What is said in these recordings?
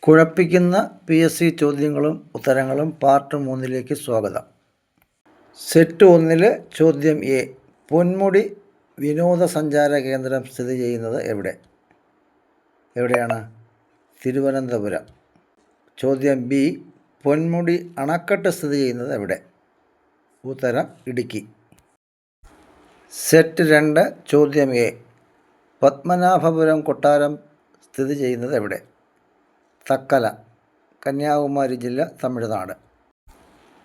കുഴപ്പിക്കുന്ന PSC ചോദ്യങ്ങളും ഉത്തരങ്ങളും part 3 സ്വാഗതം. സെറ്റ് 1 ചോദ്യം എ. പൊന്മുടി വിനോദസഞ്ചാര കേന്ദ്രം സ്ഥിതി ചെയ്യുന്നത് എവിടെയാണ്? തിരുവനന്തപുരം. ചോദ്യം ബി. പൊന്മുടി അണക്കെട്ട് സ്ഥിതി ചെയ്യുന്നത് എവിടെ? ഉത്തരം ഇടുക്കി. സെറ്റ് 2 ചോദ്യം എ. പത്മനാഭപുരം കൊട്ടാരം സ്ഥിതി ചെയ്യുന്നത് എവിടെ? തക്കല, കന്യാകുമാരി ജില്ല, തമിഴ്നാട്.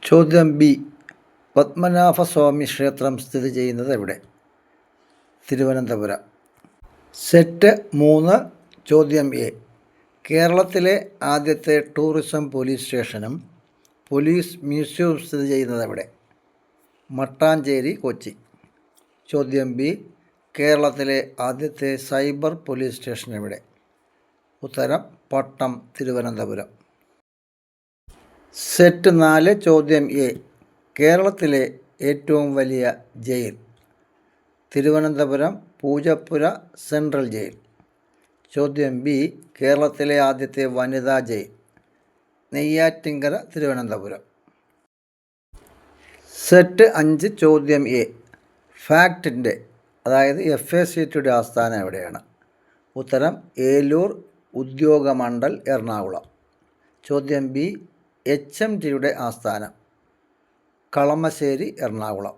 ചോദ്യം ബി. പത്മനാഭസ്വാമി ക്ഷേത്രം സ്ഥിതി ചെയ്യുന്നത് എവിടെ? തിരുവനന്തപുരം. സെറ്റ് 3 ചോദ്യം എ. കേരളത്തിലെ ആദ്യത്തെ ടൂറിസം പോലീസ് സ്റ്റേഷനും പോലീസ് മ്യൂസിയവും സ്ഥിതി ചെയ്യുന്നത് എവിടെ? മട്ടാഞ്ചേരി, കൊച്ചി. ചോദ്യം ബി. കേരളത്തിലെ ആദ്യത്തെ സൈബർ പോലീസ് സ്റ്റേഷൻ എവിടെ? ഉത്തരം പട്ടം, തിരുവനന്തപുരം. സെറ്റ് 4 ചോദ്യം എ. കേരളത്തിലെ ഏറ്റവും വലിയ jail? Thiruvananthapuram Poojappura central jail. ചോദ്യം ബി. കേരളത്തിലെ ആദ്യത്തെ വനിതാ ജയിൽ? നെയ്യാറ്റിൻകര, തിരുവനന്തപുരം. സെറ്റ് 5 ചോദ്യം എ. ഫാക്റ്റിൻ്റെ അതായത് FACTയുടെ ആസ്ഥാനം എവിടെയാണ്? ഉത്തരം ഏലൂർ ഉദ്യോഗമണ്ഡൽ, എറണാകുളം. ചോദ്യം ബി. HMTയുടെ ആസ്ഥാനം? കളമശ്ശേരി, എറണാകുളം.